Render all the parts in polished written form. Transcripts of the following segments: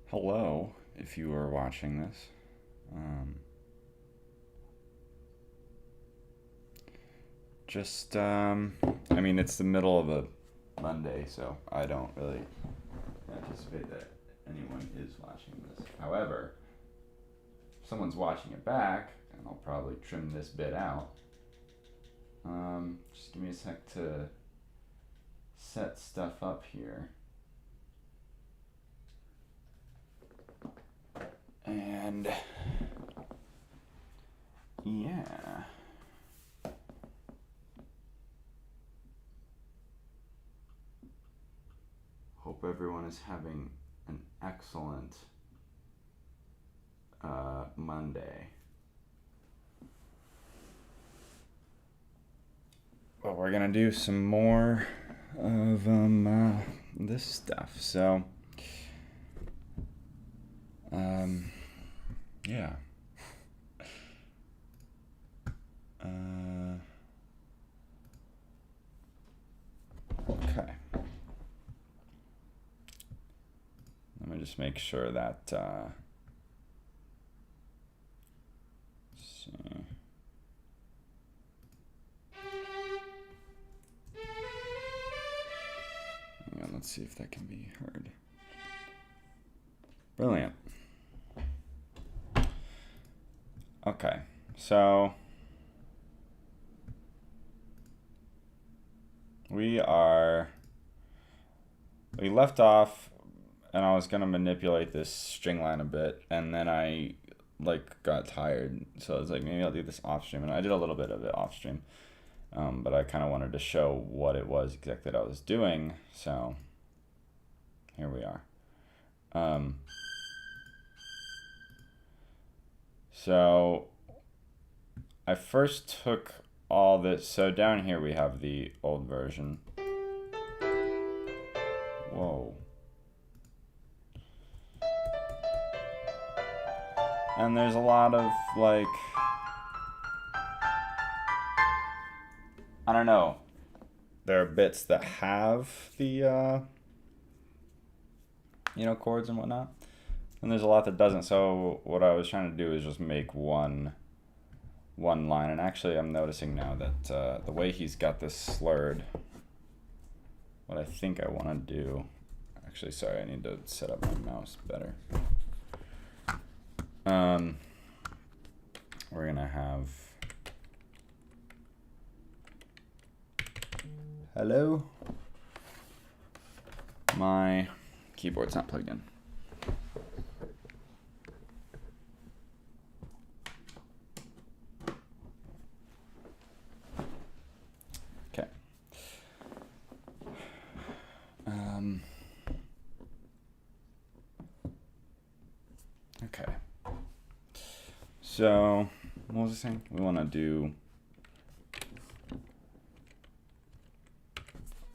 Hello, if you are watching this. I mean, it's the middle of a Monday, so I don't really anticipate that anyone is watching this. However, if someone's watching it back, and I'll probably trim this bit out. Just give me a sec to set stuff up here. And yeah. Hope everyone is having an excellent Monday. Well, we're gonna do some more of this stuff. So, yeah. Okay. Let me just make sure that. Let's see. Hang on, let's see if that can be heard. Brilliant. Okay, so we left off, and I was gonna manipulate this string line a bit, and then I got tired, so I was like, maybe I'll do this off stream, and I did a little bit of it off stream, but I kind of wanted to show what it was exactly that I was doing, so here we are. So I first took all this. So down here we have the old version. Whoa. And there's a lot of I don't know. There are bits that have the chords and whatnot. And there's a lot that doesn't. So what I was trying to do is just make one line. And actually I'm noticing now that the way he's got this slurred, what I think I want to do, actually, sorry, I need to set up my mouse better. We're gonna have, hello? My keyboard's not plugged in. Okay. Okay. So, what was I saying? We want to do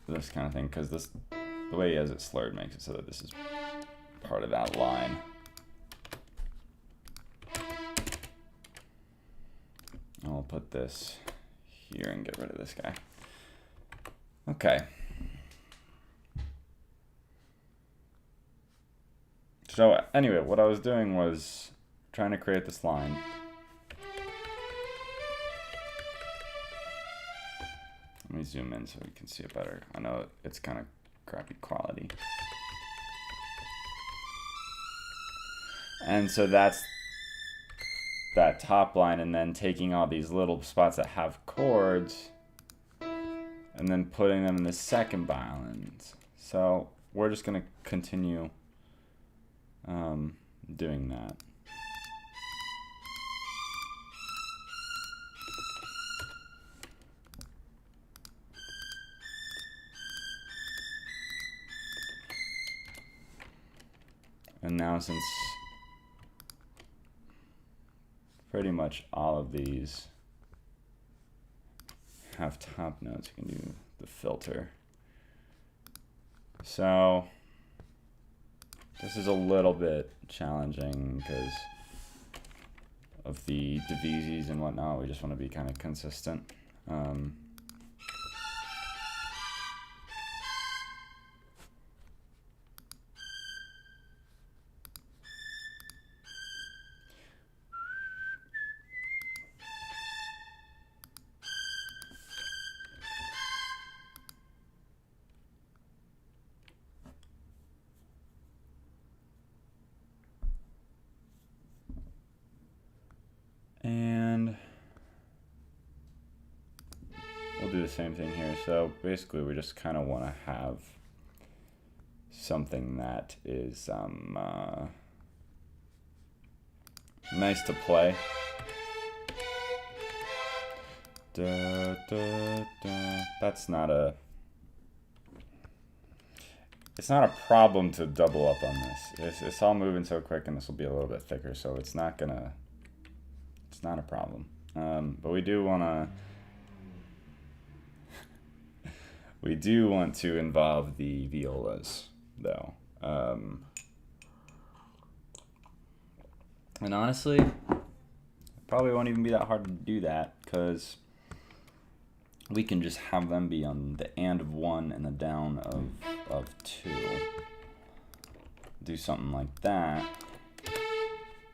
this kind of thing, because the way he has it slurred makes it so that this is part of that line. I'll put this here and get rid of this guy. Okay. So anyway, what I was doing was trying to create this line. Let me zoom in so we can see it better. I know it's kind of crappy quality. And so that's that top line, and then taking all these little spots that have chords and then putting them in the second violins. So we're just going to continue doing that. And now, since pretty much all of these have top notes, you can do the filter. So this is a little bit challenging because of the divises and whatnot. We just want to be kind of consistent. same thing here. So basically we just kind of want to have something that is nice to play. Da, da, da. That's not a... It's not a problem to double up on this. It's all moving so quick, and this will be a little bit thicker, so it's not gonna... It's not a problem. But we do want to... we do want to involve the violas, though. And honestly, it probably won't even be that hard to do that, because we can just have them be on the and of 1 and the down of 2. Do something like that,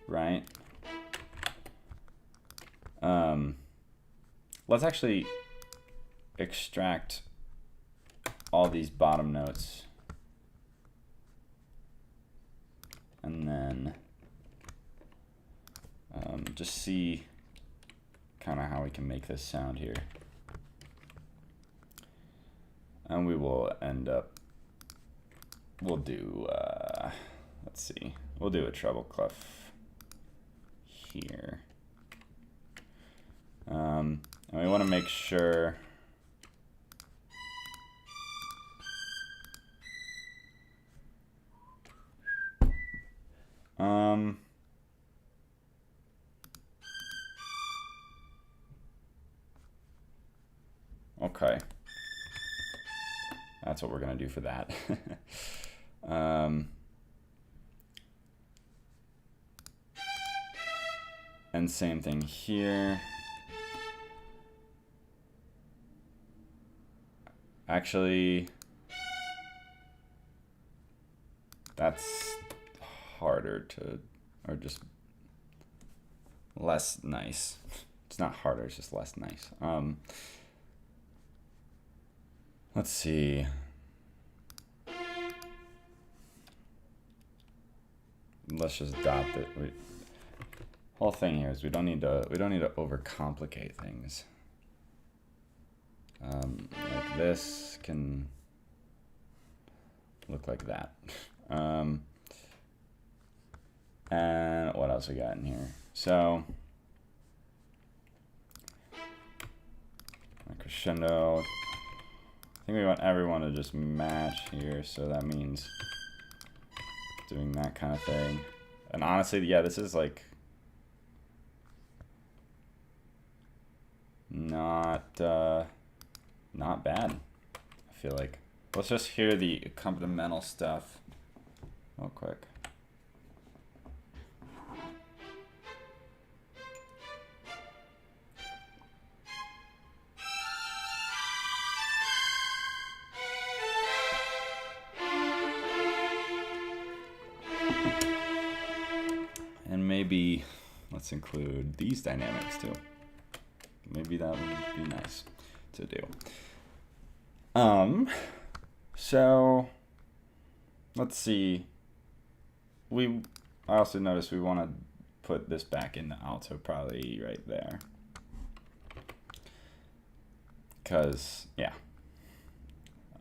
right? Let's actually extract all these bottom notes, and then just see kind of how we can make this sound here. And we will end up, we'll do, let's see, we'll do a treble clef here. And we want to make sure okay. That's what we're going to do for that. And same thing here. Actually, that's harder to, or just less nice. It's not harder, it's just less nice. Let's see. Let's just dot it. Whole thing here is we don't need to overcomplicate things. Like this can look like that. And what else we got in here? So crescendo. I think we want everyone to just match here, so that means doing that kind of thing. And honestly, yeah, this is like not bad, I feel like. Let's just hear the accompanimental stuff real quick. And maybe let's include these dynamics too. Maybe that would be nice to do. So let's see. I also noticed we want to put this back in the alto, probably right there. Because, yeah.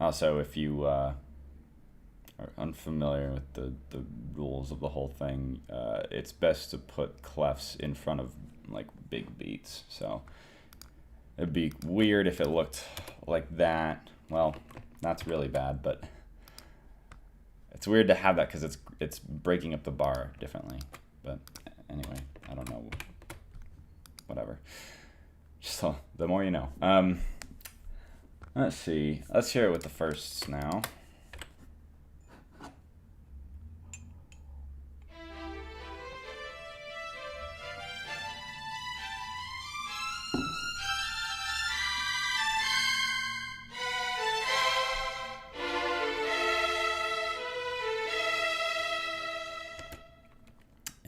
Also, if you are unfamiliar with the rules of the whole thing, it's best to put clefs in front of like big beats. So it'd be weird if it looked like that. Well, that's really bad, but it's weird to have that because it's breaking up the bar differently. But anyway, I don't know. Whatever. So the more you know. Let's see. Let's hear it with the firsts now.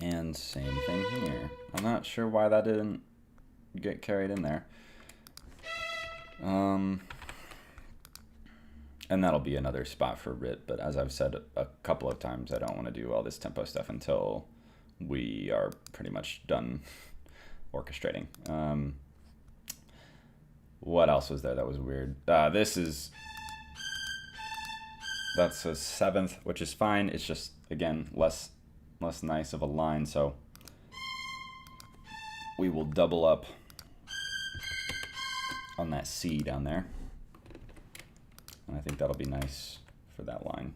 And same thing here. I'm not sure why that didn't get carried in there. And that'll be another spot for Rit, but as I've said a couple of times, I don't want to do all this tempo stuff until we are pretty much done orchestrating. What else was there that was weird? That's a seventh, which is fine. It's just, again, less nice of a line, so we will double up on that C down there. And I think that'll be nice for that line.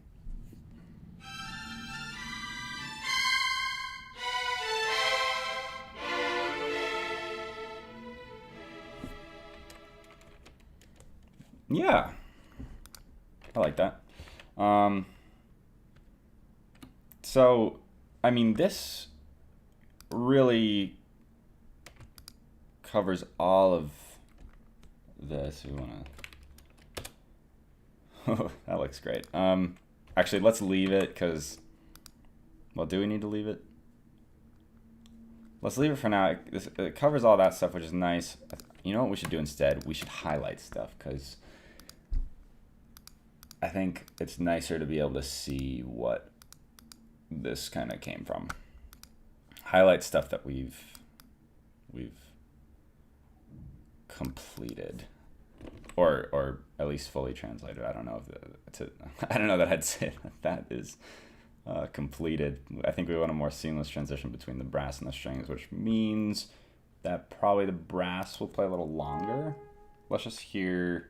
Yeah, I like that. So, I mean, this really covers all of this. We want to... that looks great. Actually, let's leave it because... Well, do we need to leave it? Let's leave it for now. It covers all that stuff, which is nice. You know what we should do instead? We should highlight stuff because I think it's nicer to be able to see what this kind of came from. Highlight stuff that we've completed, or at least fully translated. I don't know if I don't know that I'd say that is completed. I think we want a more seamless transition between the brass and the strings, which means that probably the brass will play a little longer. Let's just hear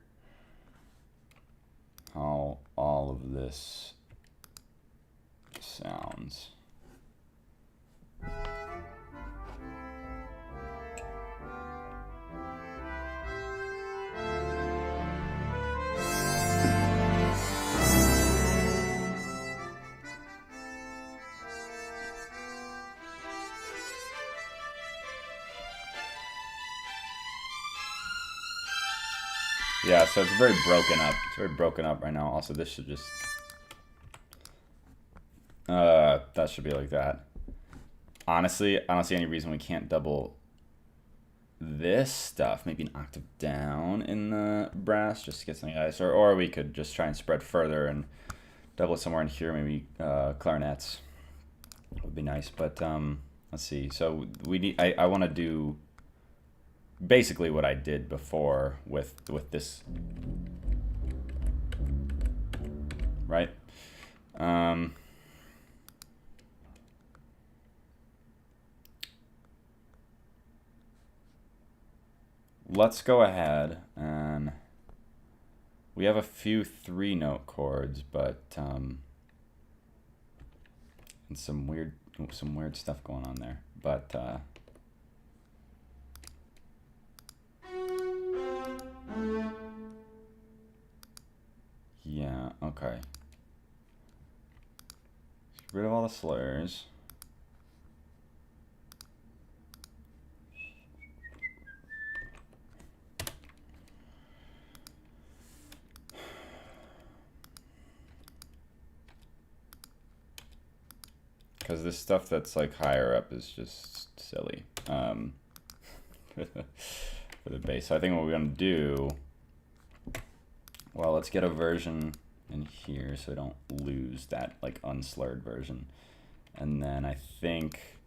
how all of this sounds. Yeah, so it's very broken up. It's very broken up right now. Also, this should just... that should be like that. Honestly, I don't see any reason we can't double this stuff. Maybe an octave down in the brass just to get something nice. Or we could just try and spread further and double it somewhere in here. Maybe clarinets would be nice. But let's see. So we need... I want to do... basically what I did before with this, right? Let's go ahead and we have a few 3-note chords, but and some weird stuff going on there, but yeah, okay. Get rid of all the slurs. Because this stuff that's like higher up is just silly for the bass. So I think what we're going to do... Well, let's get a version in here so we don't lose that like unslurred version. And then I think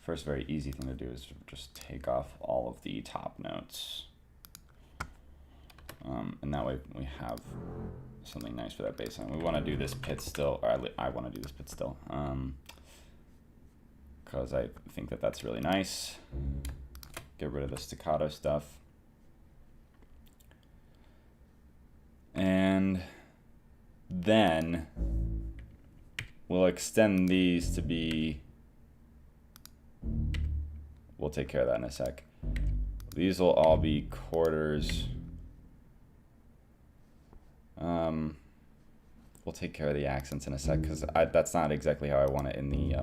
first very easy thing to do is just take off all of the top notes. And that way we have something nice for that bass line. We want to do this pit still, or I want to do this pit still, because I think that that's really nice. Get rid of the staccato stuff. And then we'll extend these to be, we'll take care of that in a sec. These will all be quarters. We'll take care of the accents in a sec, because that's not exactly how I want it in the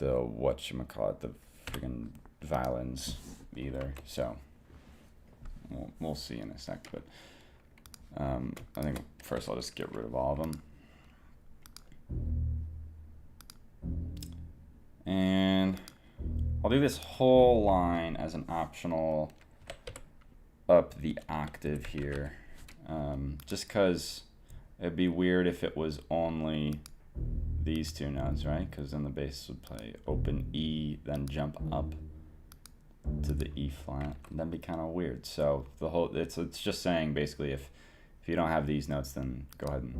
whatchamacallit, the friggin' violins either. So we'll see in a sec, but I think first I'll just get rid of all of them. And I'll do this whole line as an optional up the octave here, just because it'd be weird if it was only these two notes, right? Because then the bass would play open E, then jump up to the E flat, that'd be kind of weird. So the whole, it's just saying basically if you don't have these notes, then go ahead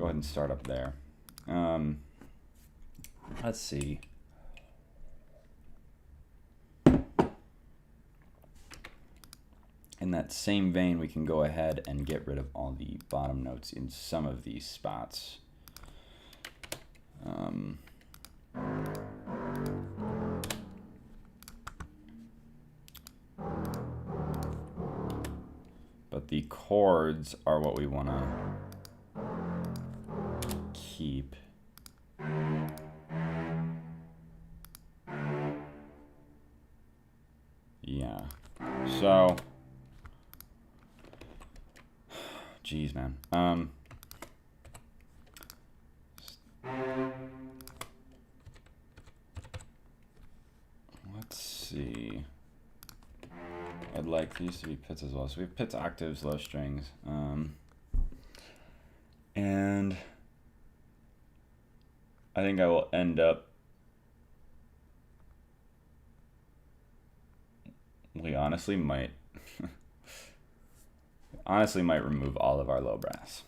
and start up there. Let's see. In that same vein, we can go ahead and get rid of all the bottom notes in some of these spots. But the chords are what we want to keep. Yeah. So, geez, man. Let's see. I'd like these to be pits as well. So we have pits, octaves, low strings. And I think I will end up, we honestly might remove all of our low brass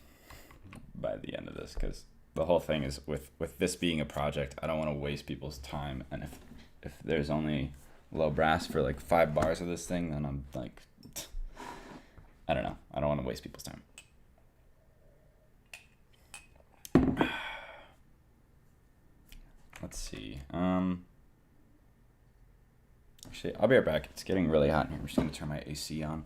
by the end of this, because the whole thing is with this being a project, I don't want to waste people's time, and if there's only low brass for like 5 bars of this thing, then I'm like, I don't know, I don't want to waste people's time. Let's see. Actually, I'll be right back. It's getting really hot in here. I'm just going to turn my AC on.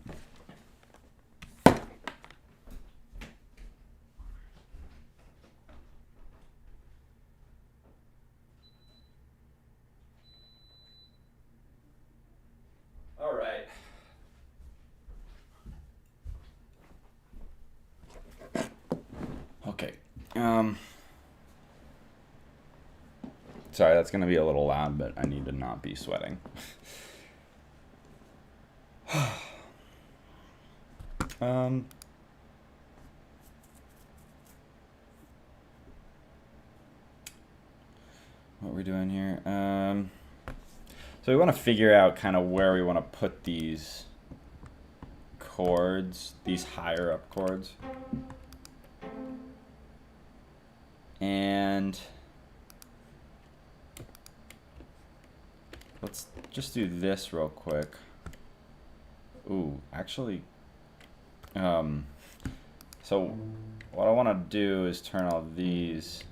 All right. Okay. Sorry, that's going to be a little loud, but I need to not be sweating. What we're doing here. So we want to figure out kind of where we want to put these chords, these higher up chords. And let's just do this real quick. Ooh, actually, so what I want to do is turn all these,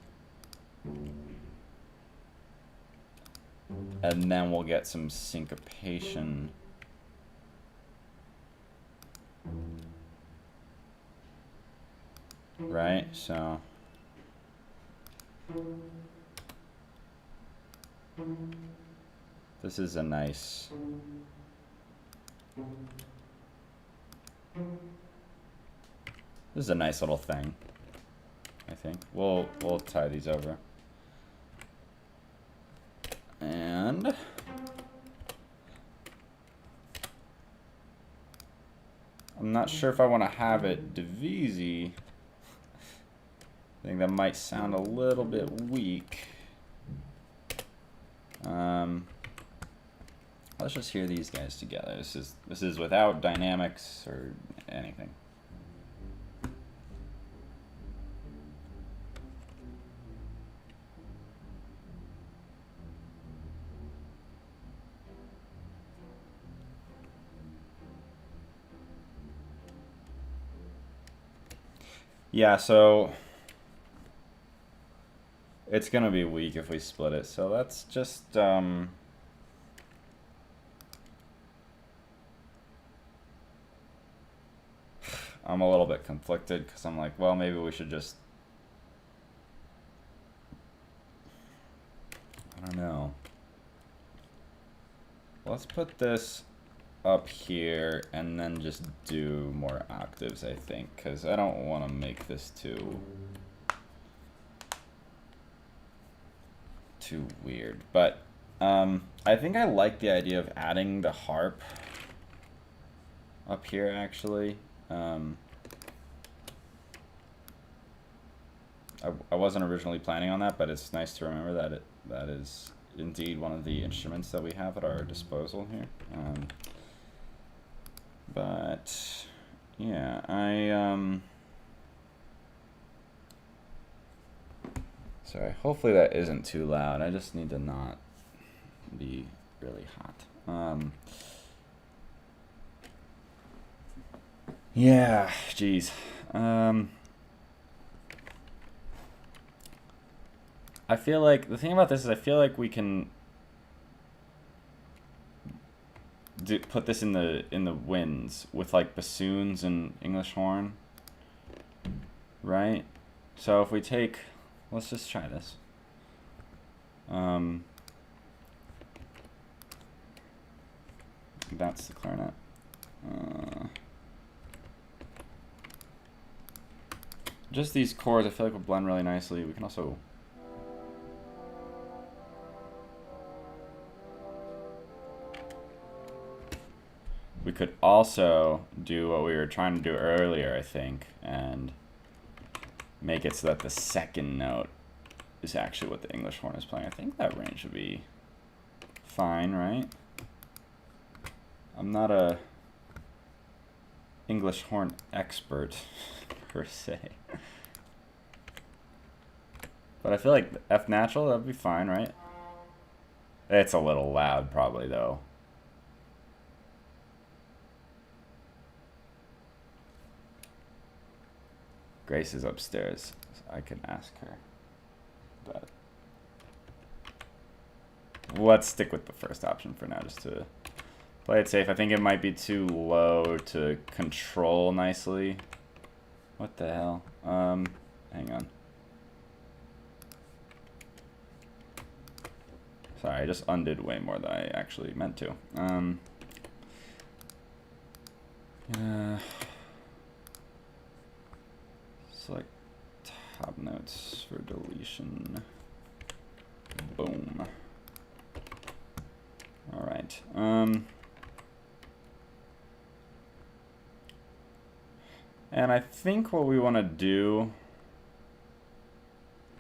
and then we'll get some syncopation. Right, so this is a nice, little thing, I think. We'll tie these over. And I'm not sure if I want to have it divisi. I think that might sound a little bit weak. Let's just hear these guys together. This is without dynamics or anything. Yeah, so it's gonna be weak if we split it. So let's just I'm a little bit conflicted because I'm like, well, maybe we should just, I don't know. Let's put this up here and then just do more octaves, I think, because I don't want to make this too weird. But I think I like the idea of adding the harp up here, actually. I wasn't originally planning on that, but it's nice to remember that that is indeed one of the instruments that we have at our disposal here. But yeah, sorry, hopefully that isn't too loud. I just need to not be really hot. Yeah, geez. I feel like the thing about this is I feel like we can put this in the winds with like bassoons and English horn, right? So if we take, let's just try this. That's the clarinet. Just these chords I feel like will blend really nicely. We can also do what we were trying to do earlier, I think, and make it so that the second note is actually what the English horn is playing. I think that range would be fine, right? I'm not a English horn expert per se, but I feel like F natural, that'd be fine, right? It's a little loud probably though. Grace is upstairs, so I can ask her, but let's stick with the first option for now just to play it safe. I think it might be too low to control nicely. What the hell? Hang on. Sorry, I just undid way more than I actually meant to. Select top notes for deletion. Boom. All right. And I think what we want to do,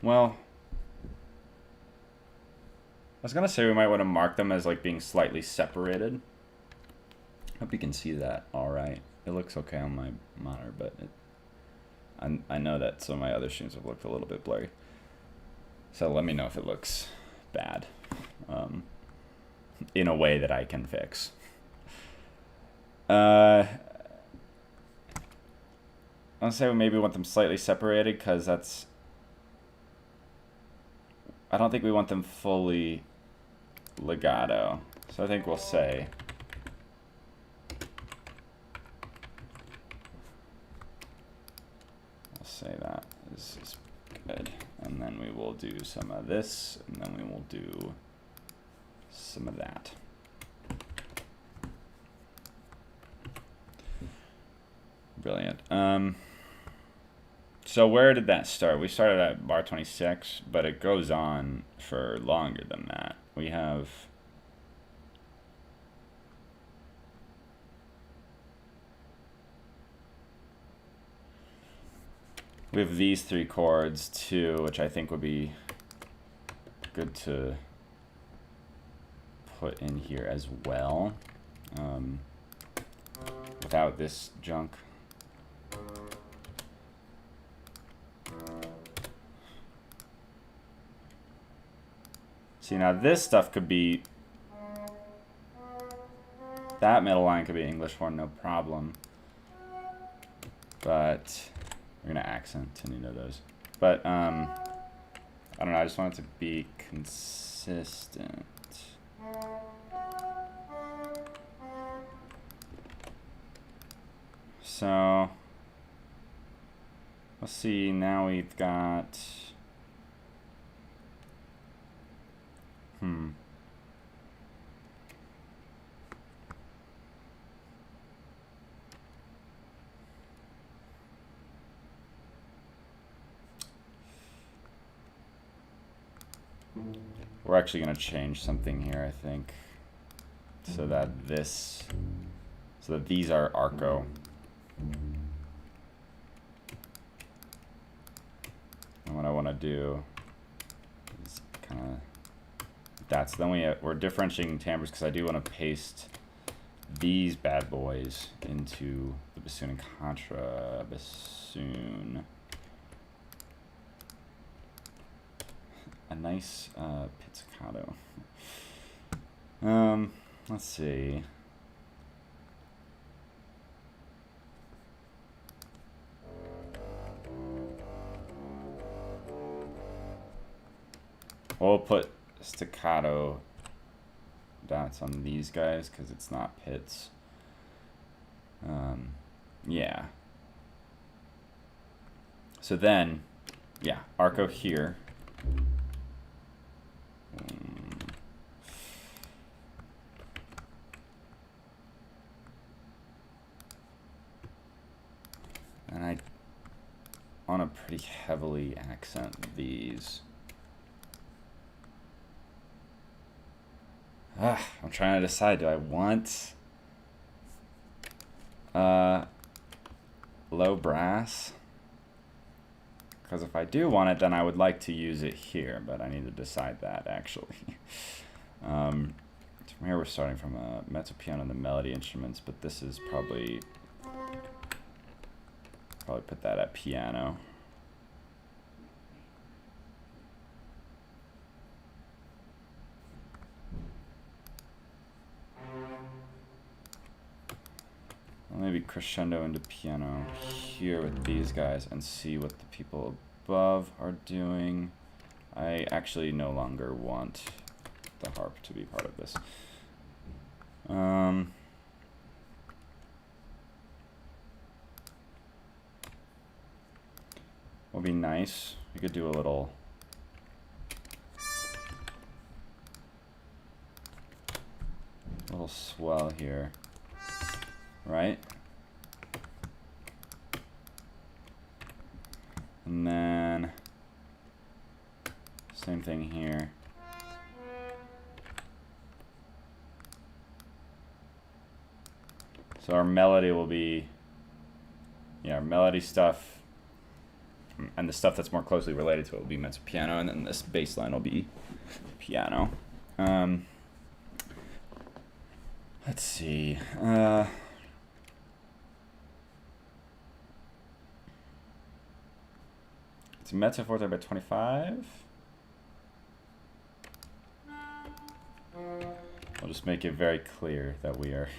well, I was gonna say we might want to mark them as like being slightly separated. Hope you can see that all right. It looks okay on my monitor, but I know that some of my other streams have looked a little bit blurry. So let me know if it looks bad in a way that I can fix. I'll say we maybe want them slightly separated because that's... I don't think we want them fully legato. So I think we'll say... that is good, and then we will do some of this, and then we will do some of that. Brilliant. So where did that start? We started at bar 26, but it goes on for longer than that. We have these three chords too, which I think would be good to put in here as well, without this junk. See, now this stuff could be, that middle line could be English horn, no problem. But we're gonna accent any of those. But I don't know, I just want it to be consistent. So let's see, now we've got we're actually going to change something here, I think, so that these are arco. And what I want to do is kind of that. So then we're differentiating timbres because I do want to paste these bad boys into the bassoon and contra bassoon. A nice pizzicato. Let's see. We'll put staccato dots on these guys because it's not pits. Yeah. So then, yeah, arco here. And I want to pretty heavily accent these. I'm trying to decide, do I want low brass? Because if I do want it, then I would like to use it here, but I need to decide that actually. From here we're starting from a mezzo piano and the melody instruments, but this is probably put that at piano. Maybe crescendo into piano here with these guys and see what the people above are doing. I actually no longer want the harp to be part of this. Would be nice. We could do a little swell here. Right? And then same thing here. So our melody will be, yeah, our melody stuff and the stuff that's more closely related to it will be mezzo piano, and then this bass line will be piano. Let's see. It's mezzo forte by 25. I'll just make it very clear that we are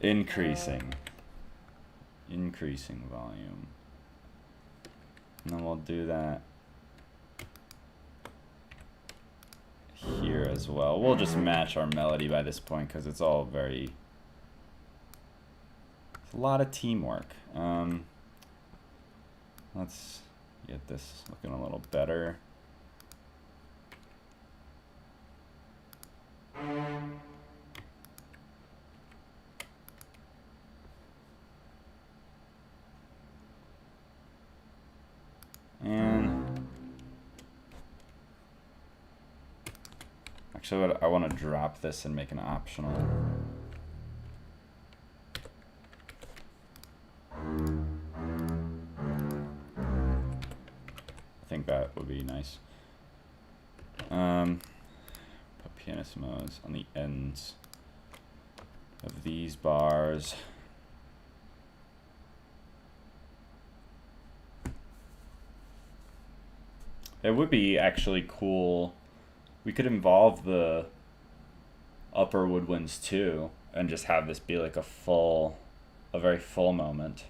increasing volume. And then we'll do that here as well. We'll just match our melody by this point because it's all very, it's a lot of teamwork. Let's get this looking a little better. And actually, I want to drop this and make an optional. I think that would be nice. Put pianissimos on the ends of these bars. It would be actually cool. We could involve the upper woodwinds too, and just have this be like a very full moment.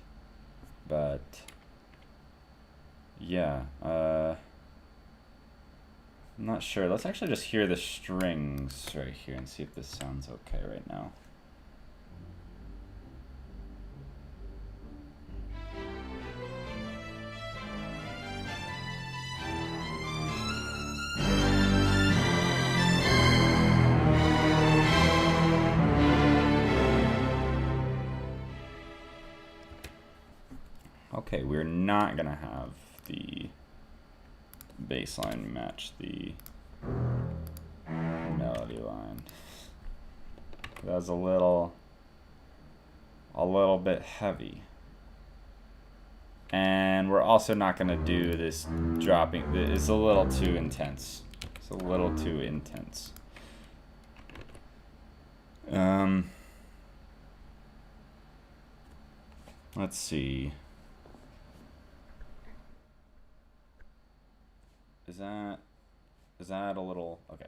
But yeah, I'm not sure. Let's actually just hear the strings right here and see if this sounds okay right now. Okay, we're not gonna have the bass line match the melody line. That's a little bit heavy. And we're also not gonna do this dropping. It's a little too intense. It's a little too intense. Let's see. Is that a little okay?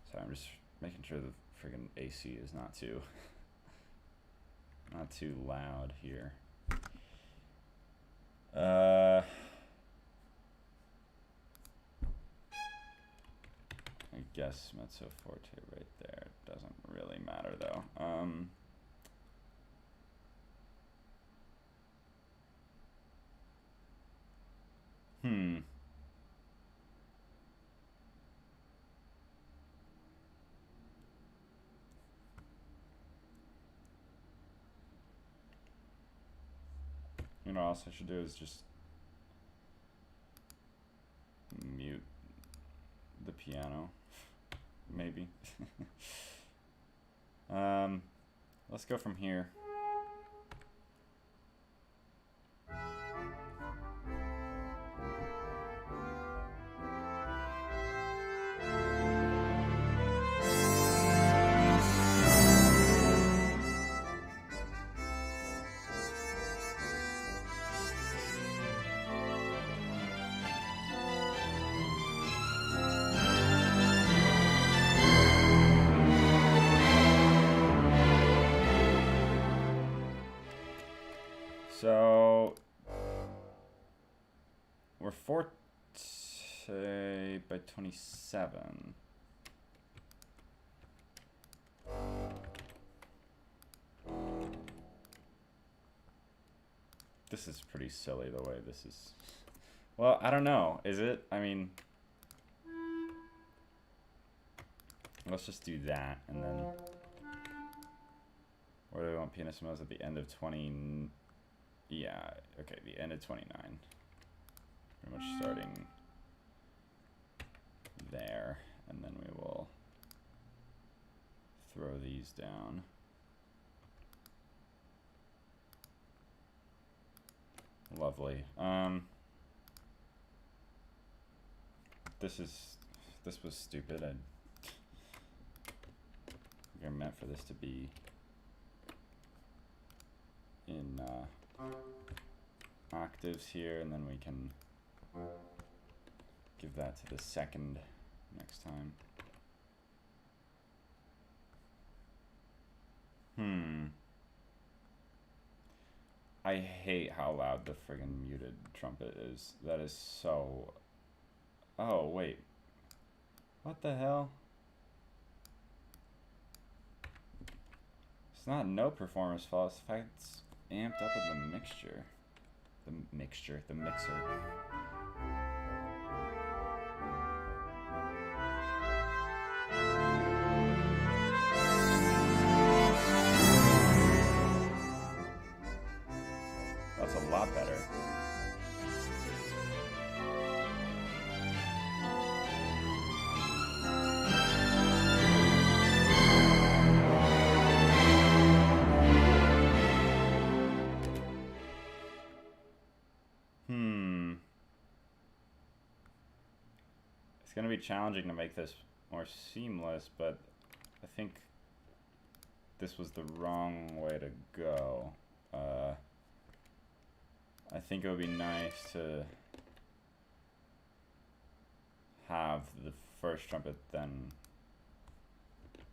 So I'm just making sure the friggin' AC is not too loud here. I guess mezzo forte right there. Doesn't really matter though. You know what else I should do is just mute the piano, maybe. Let's go from here. So we're forte by 27. This is pretty silly the way this is. Well, I don't know. Is it? I mean, let's just do that and then. Where do we want pianissimos at the end of 20? Yeah, okay, the end of 29. Pretty much starting there, and then we will throw these down. Lovely. This was stupid. I meant for this to be in octaves here, and then we can give that to the second next time. I hate how loud the friggin' muted trumpet is. That is so... Oh, wait. What the hell? It's not no performer's fault. It's the fact it's amped up in the mixture. The mixer. That's a lot better. It's going to be challenging to make this more seamless, but I think this was the wrong way to go. I think it would be nice to have the first trumpet then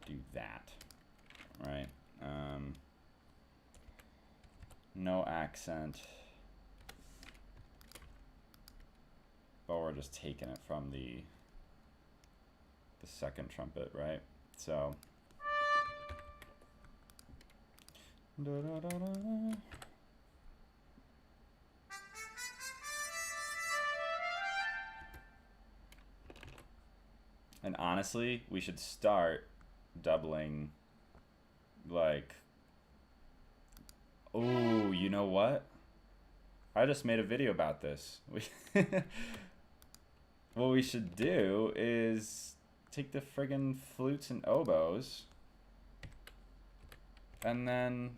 do that, right? No accent, but we're just taking it from the second trumpet, right? So da, da, da, da. And honestly, we should start doubling, like, oh, you know what? I just made a video about this. What we should do is take the friggin' flutes and oboes and then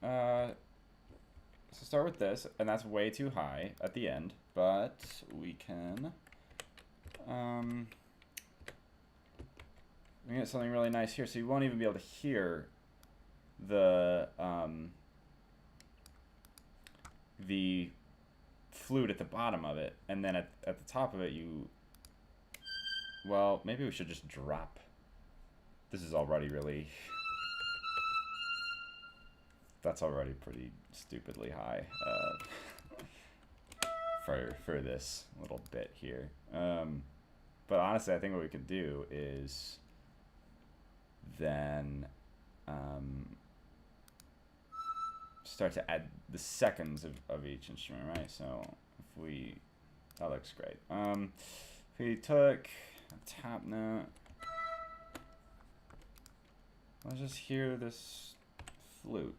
so start with this, and that's way too high at the end, but we can we get something really nice here. So you won't even be able to hear the flute at the bottom of it, and then at the top of it you, well, maybe we should just drop. This is already really, that's already pretty stupidly high for this little bit here. But honestly, I think what we could do is then start to add the seconds of each instrument, right? So if we, that looks great. If we took a top note, let's just hear this flute.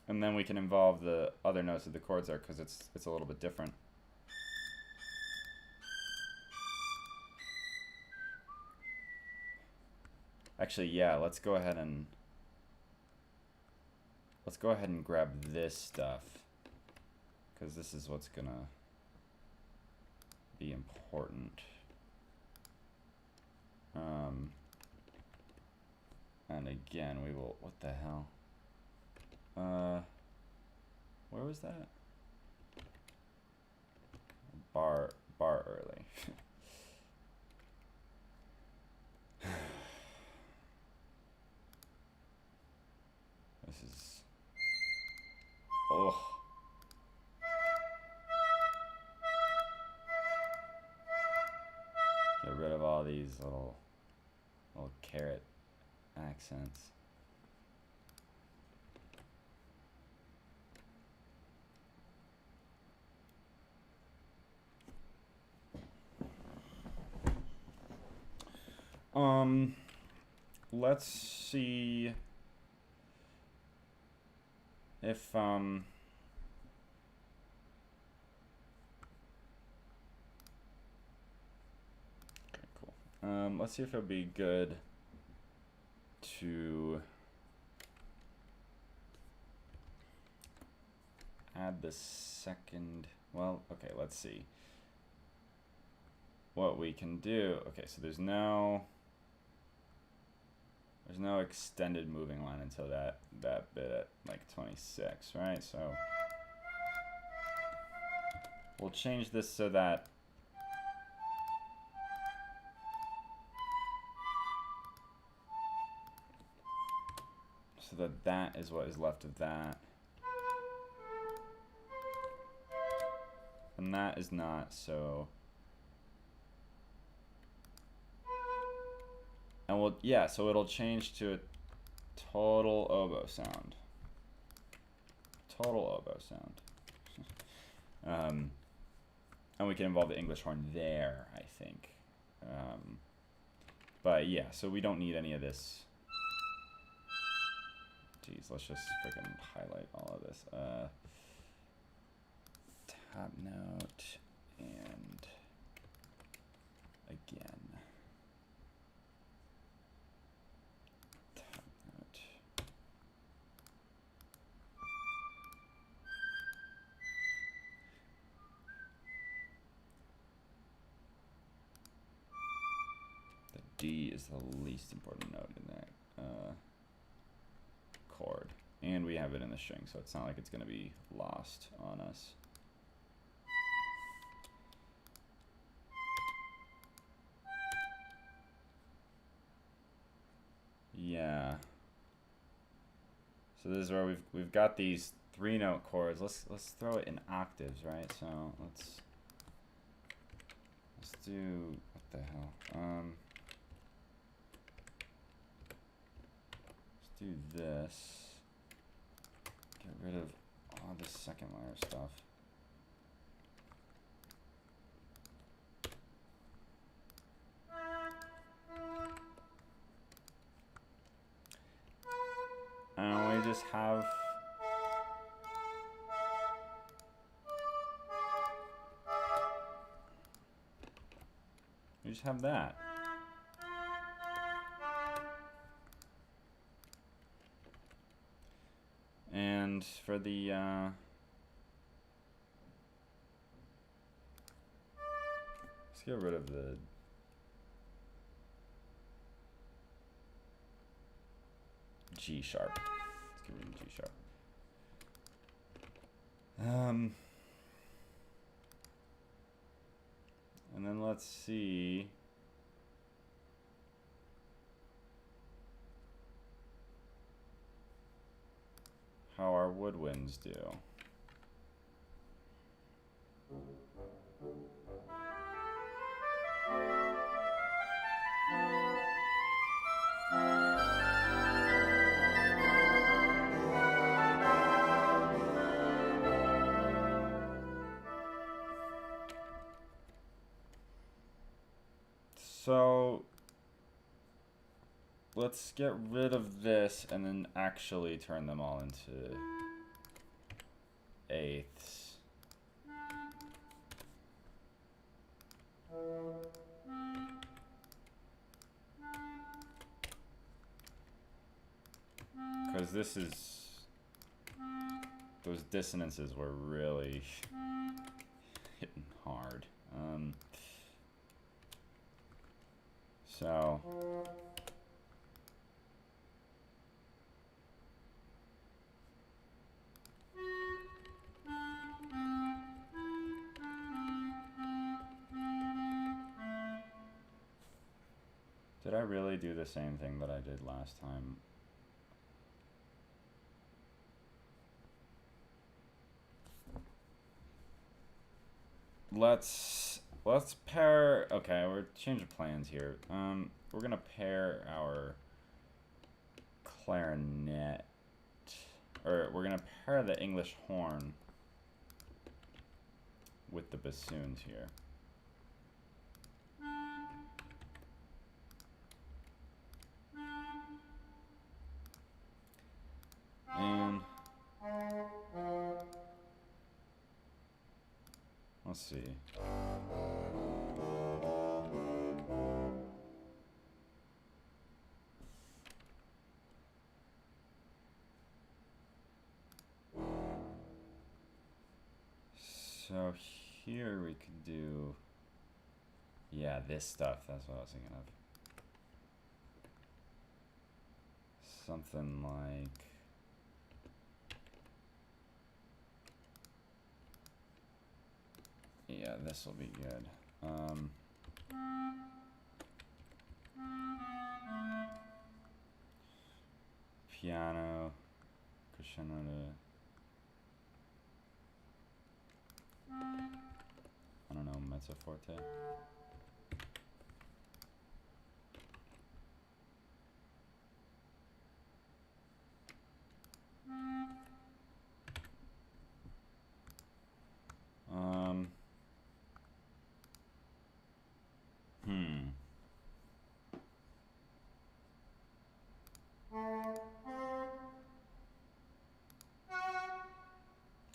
And then we can involve the other notes of the chords there because it's a little bit different. Actually, yeah, let's go ahead and grab this stuff because this is what's gonna be important. And again, we will, what the hell? Where was that? Bar early. This is, oh. Get rid of all these little carrot accents. Let's see if okay, cool. Let's see if it'll be good to add the second, well, okay, let's see what we can do. Okay, so there's no extended moving line until that bit at like 26, right? So we'll change this so that that is what is left of that. And that is not, so. And we'll, yeah, so it'll change to a total oboe sound. Total oboe sound. And we can involve the English horn there, I think. But yeah, so we don't need any of this. Geez, let's just freaking highlight all of this. Top note and again. Top note. The D is the least important note in that chord. And we have it in the string, so it's not like it's going to be lost on us. Yeah. So this is where we've got these 3-note chords. Let's throw it in octaves, right? So let's do, what the hell? Let's do this. Get rid of all this second layer stuff. And we just have that. And for the let's get rid of the G sharp. Let's get rid of G sharp. And then let's see. How our woodwinds do. So let's get rid of this and then actually turn them all into eighths. Because this is, those dissonances were really hitting hard. So did I really do the same thing that I did last time? Let's pair. Okay, we're changing plans here. We're gonna pair our clarinet, or we're gonna pair the English horn with the bassoons here. And let's see. So here we could do, yeah, this stuff. That's what I was thinking of. Something like, yeah, this will be good. Piano, crescendo. I don't know, mezzo forte.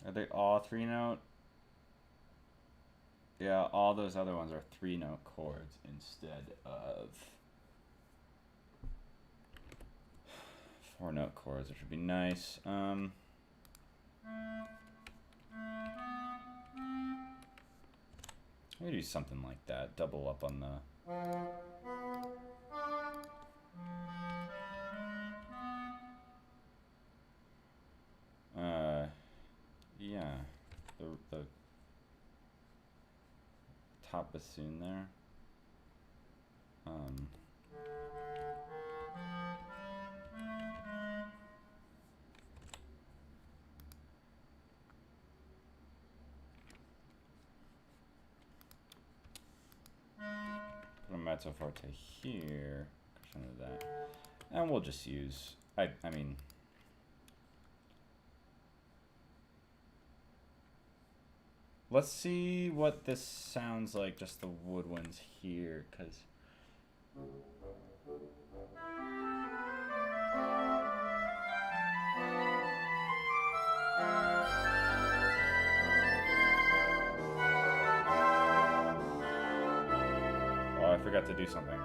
Are they all 3-note? Yeah, all those other ones are 3-note chords instead of 4-note chords, which would be nice. Maybe do something like that. Double up on the. Yeah, the top bassoon there. Put a mezzo forte here, crescendo that, and we'll just use. I mean. Let's see what this sounds like, just the woodwinds here, because oh, I forgot to do something.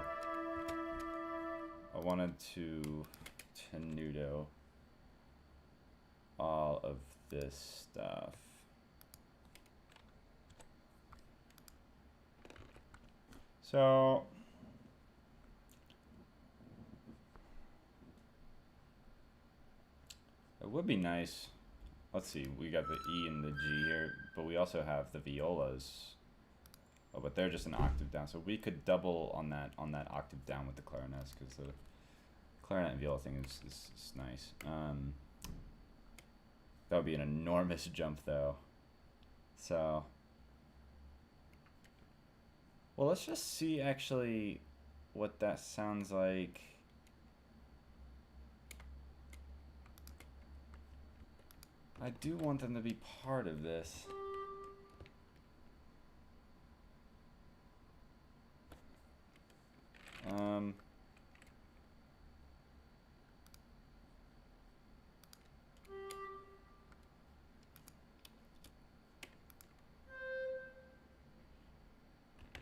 I wanted to tenuto all of this stuff. So it would be nice. Let's see, we got the E and the G here, but we also have the violas. Oh, but they're just an octave down, so we could double on that octave down with the clarinets, because the clarinet and viola thing is nice. That would be an enormous jump, though. So, well, let's just see actually what that sounds like. I do want them to be part of this.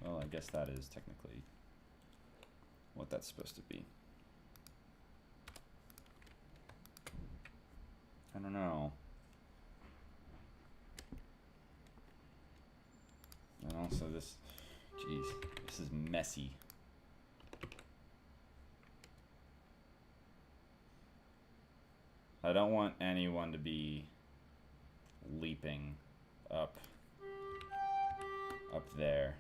Well, I guess that is technically what that's supposed to be. I don't know. And also this, jeez, this is messy. I don't want anyone to be leaping up there.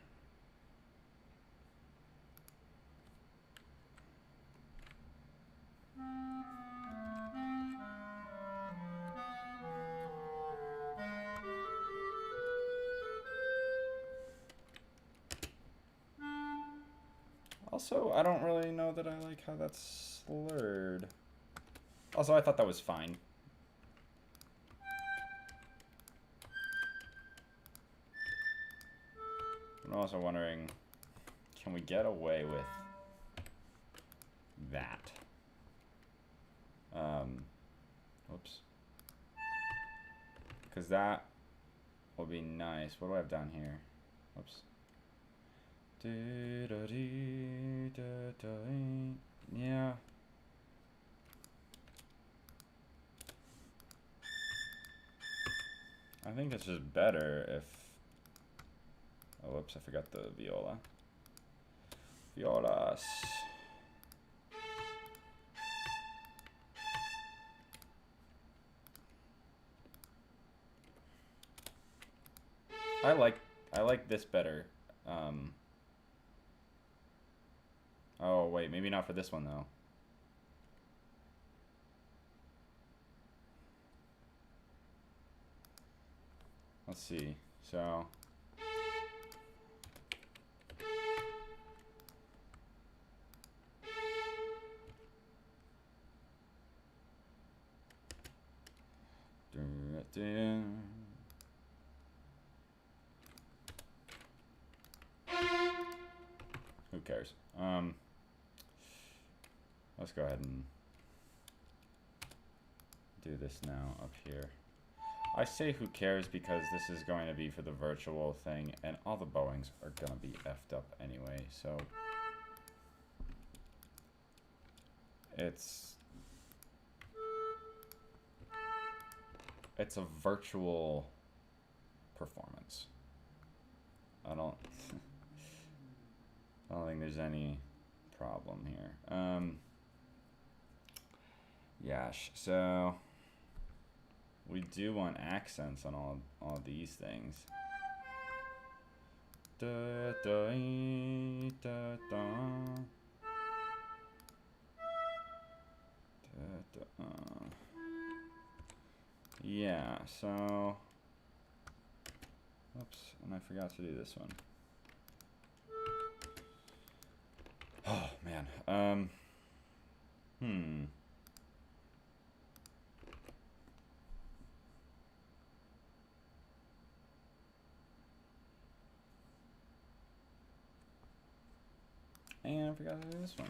Also, I don't really know that I like how that's slurred. Also, I thought that was fine. I'm also wondering, can we get away with that? Whoops. Because that would be nice. What do I have down here? Whoops. Yeah. I think it's just better if... Oh, whoops, I forgot the viola. Violas. I like this better. Oh, wait, maybe not for this one, though. Let's see. So... Who cares? Let's go ahead and do this now up here. I say who cares because this is going to be for the virtual thing, and all the bowings are going to be effed up anyway, so it's a virtual performance. I don't think there's any problem here. Yash, so we do want accents on all these things. Da, da, da, da. Da, da, yeah, so... Oops, and I forgot to do this one. Oh, man. And I forgot to do this one.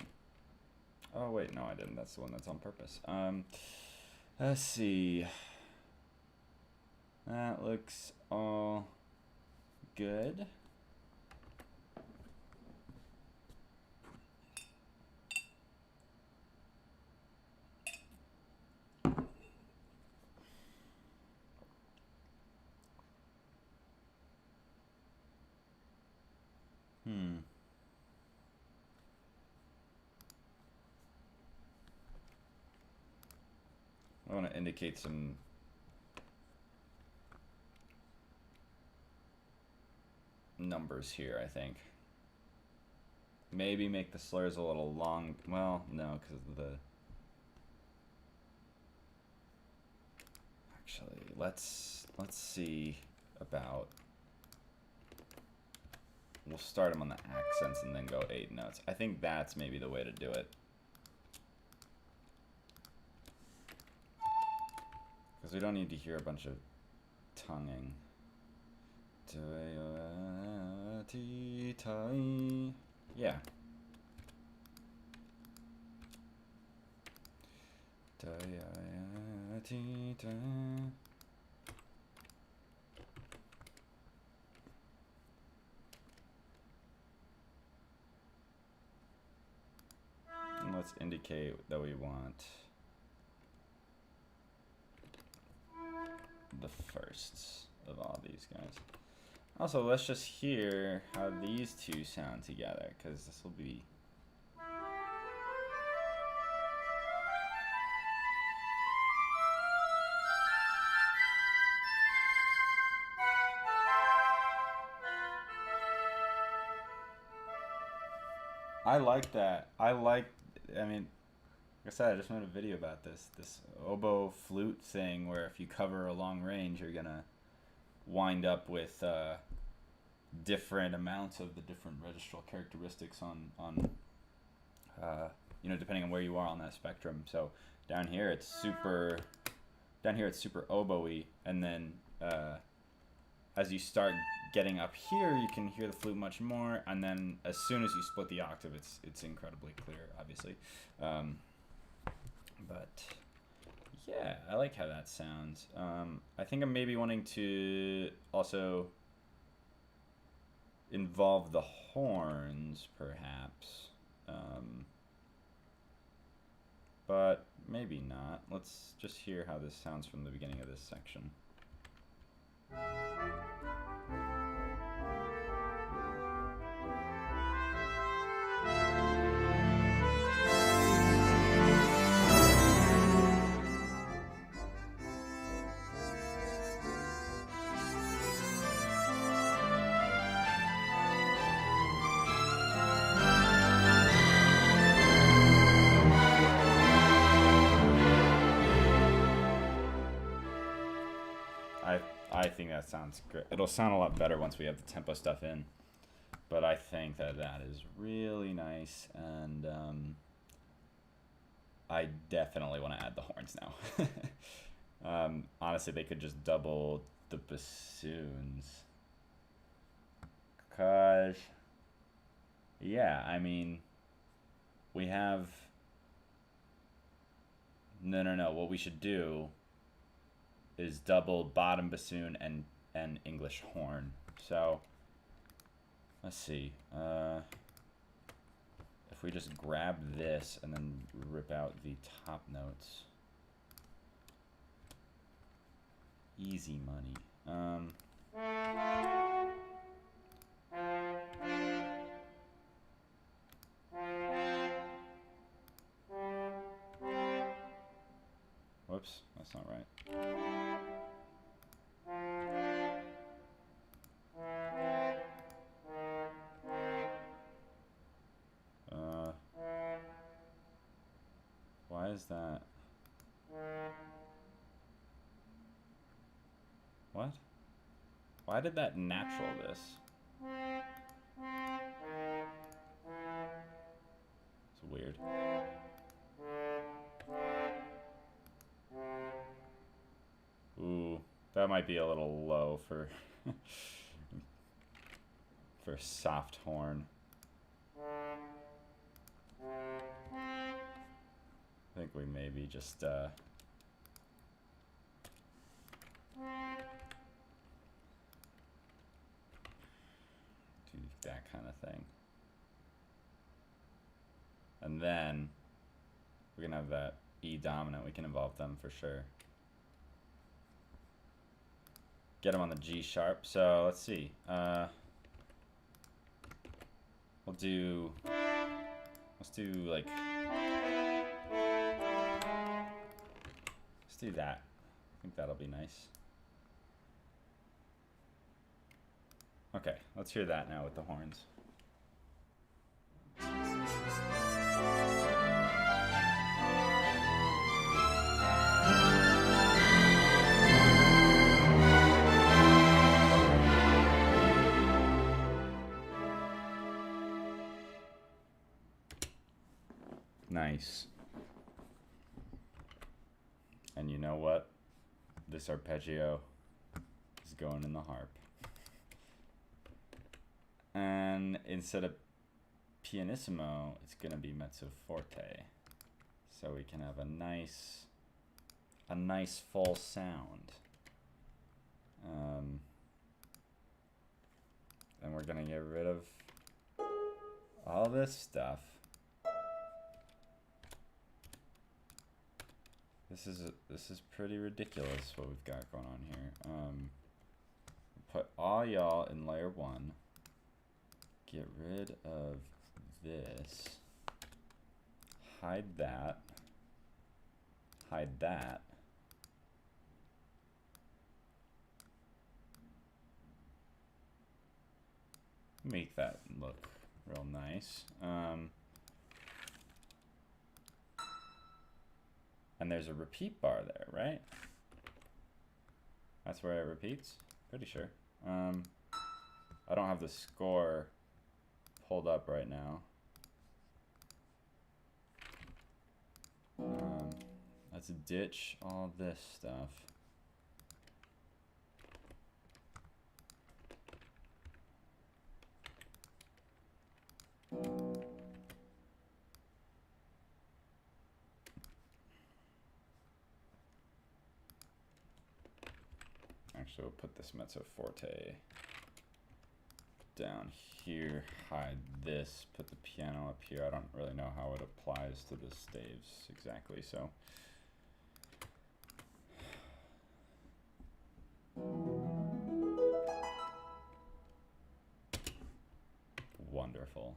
Oh, wait, no, I didn't. That's the one that's on purpose. Let's see. That looks all good. I want to indicate some numbers here, I think. Maybe make the slurs a little long. Well, no, because of the... Actually, let's see about... We'll start them on the accents and then go 8 notes. I think that's maybe the way to do it. Because we don't need to hear a bunch of tonguing. Yeah. And let's indicate that we want the firsts of all these guys. Also, let's just hear how these two sound together, because this will be... I like that. I mean, like I said, I just made a video about this oboe flute thing where if you cover a long range, you're gonna wind up with different amounts of the different registral characteristics on you know, depending on where you are on that spectrum. So down here it's super oboe-y, and then as you start getting up here, you can hear the flute much more, and then as soon as you split the octave, it's incredibly clear, obviously. But yeah, I like how that sounds. I think I'm maybe wanting to also involve the horns, perhaps. But maybe not. Let's just hear how this sounds from the beginning of this section. I think that sounds great. It'll sound a lot better once we have the tempo stuff in. But I think that is really nice, and I definitely want to add the horns now. Honestly, they could just double the bassoons. Because, yeah, I mean, we have... No. What we should do is double bottom bassoon and English horn. So let's see. If we just grab this and then rip out the top notes, easy money. Whoops, that's not right. Why is that? What? Why did that natural this? It's weird. Ooh, that might be a little low for for soft horn. I think we maybe just do that kind of thing. And then we're gonna have that E dominant. We can involve them for sure. Get them on the G sharp. So let's see. let's do like, let's do that. I think that'll be nice. Okay, let's hear that now with the horns. Nice. And you know what? This arpeggio is going in the harp. And instead of pianissimo, it's going to be mezzo forte. So we can have a nice full sound. And we're going to get rid of all this stuff. This is pretty ridiculous what we've got going on here. Put all y'all in layer 1. Get rid of this. Hide that. Hide that. Make that look real nice. And there's a repeat bar there, right? That's where it repeats? Pretty sure. I don't have the score pulled up right now. Let's ditch all this stuff. Actually, we'll put this mezzo forte down here, hide this, put the piano up here. I don't really know how it applies to the staves exactly, so. Wonderful.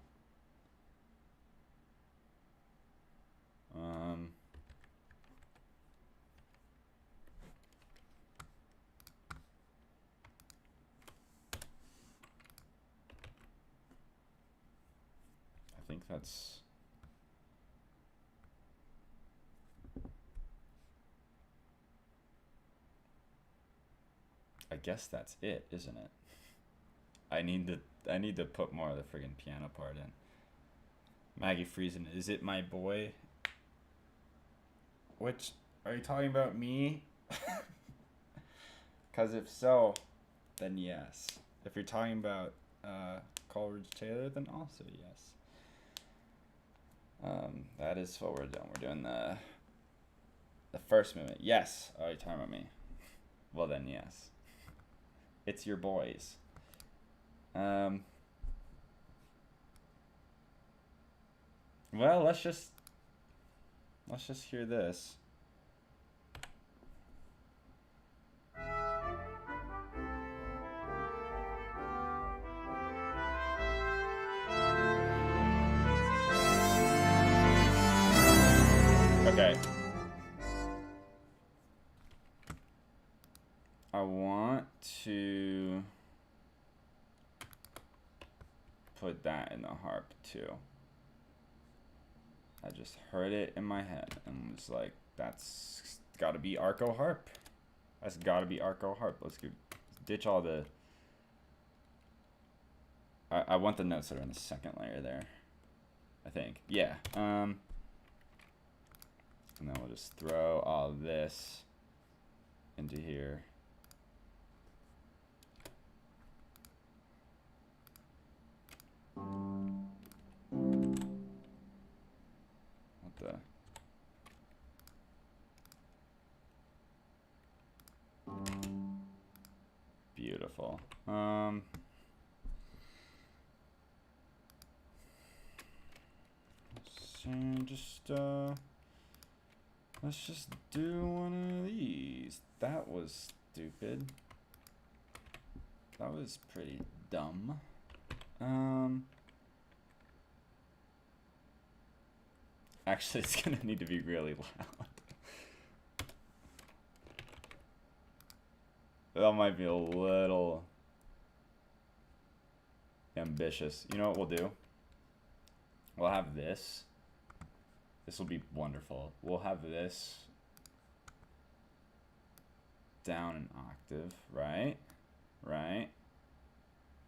I think that's I guess that's it, isn't it? I need to put more of the friggin' piano part in. Maggie Friesen, is it my boy? Which, are you talking about me? Because if so, then yes. If you're talking about Coleridge Taylor, then also yes. That is what we're doing. We're doing the first movement. Yes. Oh, you're talking about me. Well then, yes. It's your boys. Well, let's just hear this. Okay. I want to put that in the harp too. I just heard it in my head and was like, that's gotta be arco harp. That's gotta be arco harp. Let's go ditch all the... I want the notes that are in the second layer there, I think. Yeah. And then we'll just throw all this into here. What the? Beautiful. So let's just do one of these. That was stupid. That was pretty dumb. Actually, it's going to need to be really loud. That might be a little ambitious. You know what we'll do? We'll have this. This will be wonderful. We'll have this down an octave, right? Right?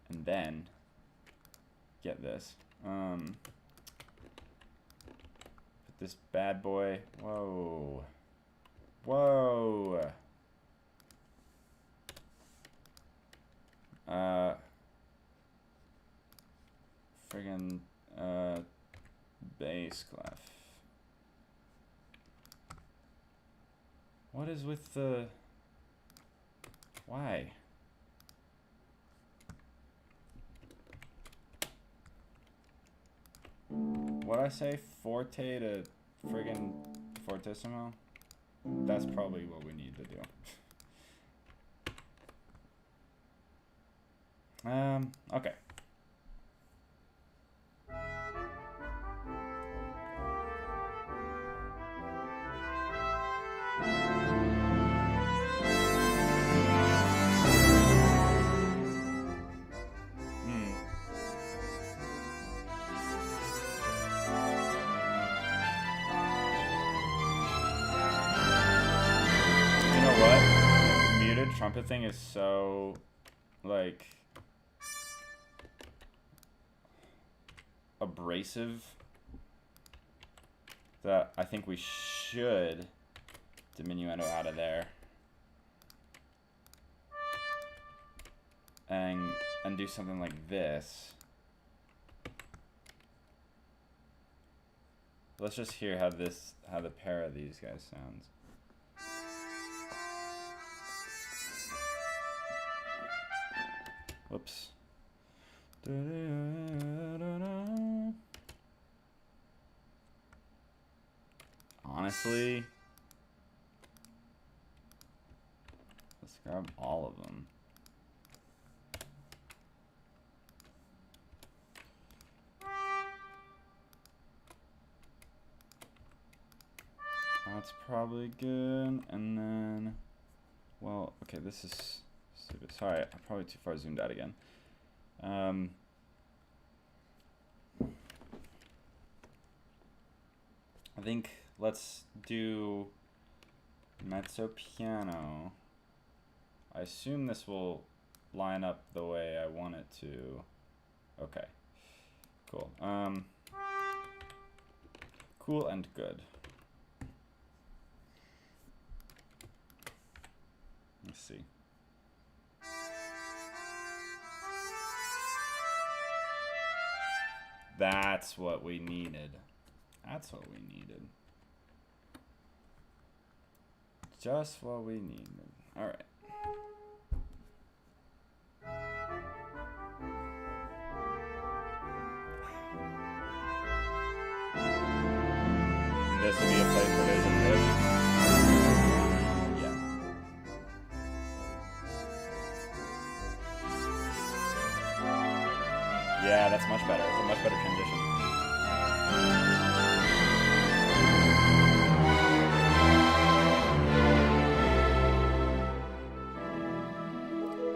And then get this. Put this bad boy. Whoa. Whoa. Friggin' bass clef. What is with the... Why? What'd I say? Forte to friggin' fortissimo? That's probably what we need to do. Okay. Trumpet thing is so, like, abrasive that I think we should diminuendo out of there and do something like this. Let's just hear how the pair of these guys sounds. Whoops. Honestly, let's grab all of them. That's probably good. And then, well, okay, this is stupid. Sorry, I'm probably too far zoomed out again. I think let's do mezzo piano. I assume this will line up the way I want it to. Okay, cool. Cool and good. Let's see. That's what we needed. That's what we needed. Just what we needed. All right. This will be a place where there's a pitch. Yeah, that's much better. It's a much better transition.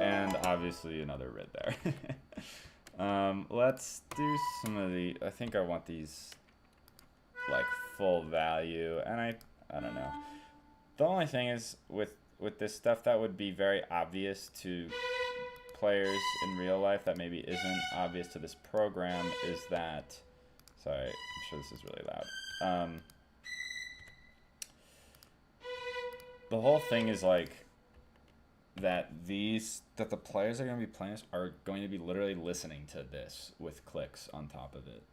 And obviously another red there. Let's do some of the... I think I want these like full value. And I don't know. The only thing is with this stuff that would be very obvious to players in real life that maybe isn't obvious to this program is that, sorry, I'm sure this is really loud. The whole thing is like that the players are going to be playing are going to be literally listening to this with clicks on top of it.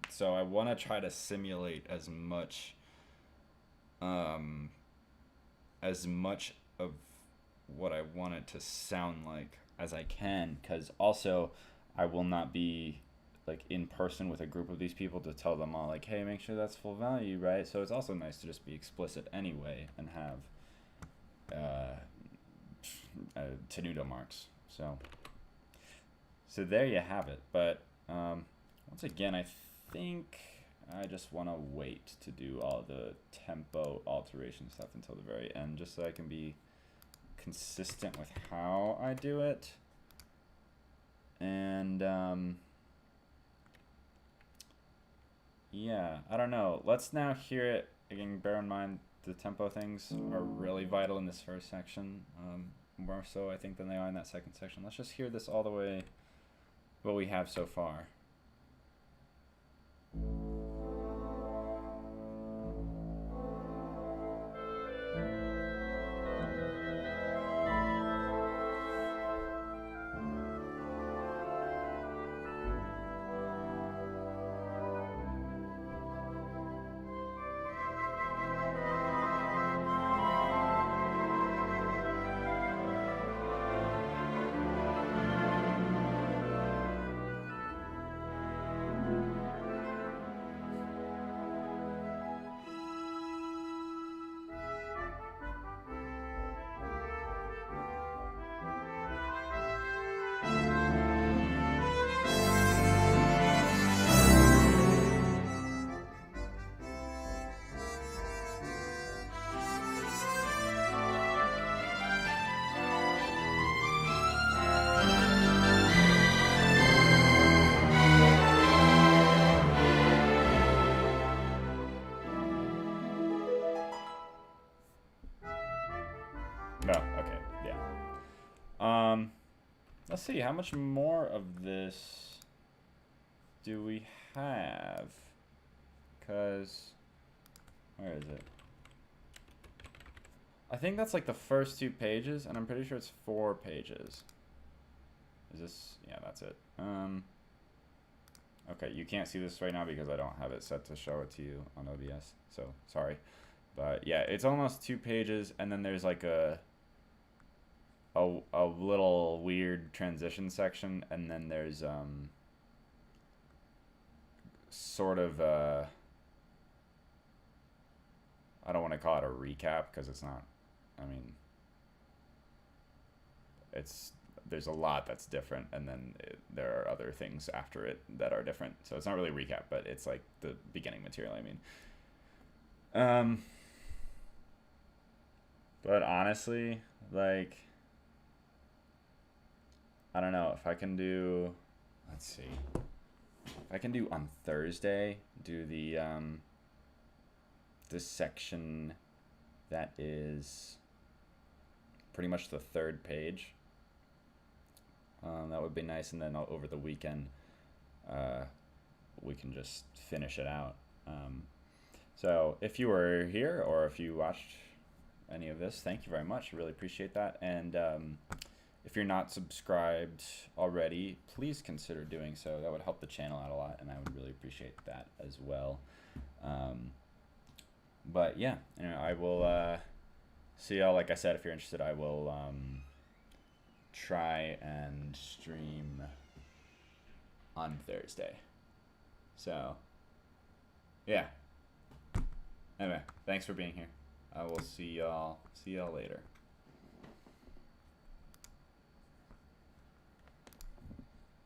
So I want to try to simulate as much of what I want it to sound like as I can, because also I will not be like in person with a group of these people to tell them all like, hey, make sure that's full value, right? So it's also nice to just be explicit anyway and have tenuto marks. So there you have it. But once again, I think I just want to wait to do all the tempo alteration stuff until the very end, just so I can be consistent with how I do it. And yeah, I don't know. Let's now hear it. Again, bear in mind the tempo things are really vital in this first section, more so I think than they are in that second section. Let's just hear this all the way, what we have so far. Let's see, how much more of this do we have? Because, where is it? I think that's like the first 2 pages, and I'm pretty sure it's 4 pages. Is this, yeah, that's it. Okay, you can't see this right now because I don't have it set to show it to you on OBS, so sorry. But yeah, it's almost 2 pages, and then there's like a little weird transition section, and then there's sort of I don't want to call it a recap because it's not. I mean, there's a lot that's different, and then there are other things after it that are different. So it's not really a recap, but it's like the beginning material, I mean. But honestly, like, I don't know if I can do, let's see, if I can do on Thursday, do the this section that is pretty much the 3rd page. That would be nice, and then over the weekend we can just finish it out. So if you were here or if you watched any of this, thank you very much. I really appreciate that. And if you're not subscribed already, please consider doing so. That would help the channel out a lot, and I would really appreciate that as well. But yeah, I will see y'all. Like I said, if you're interested, I will try and stream on Thursday. So yeah. Anyway, thanks for being here. I will see y'all later.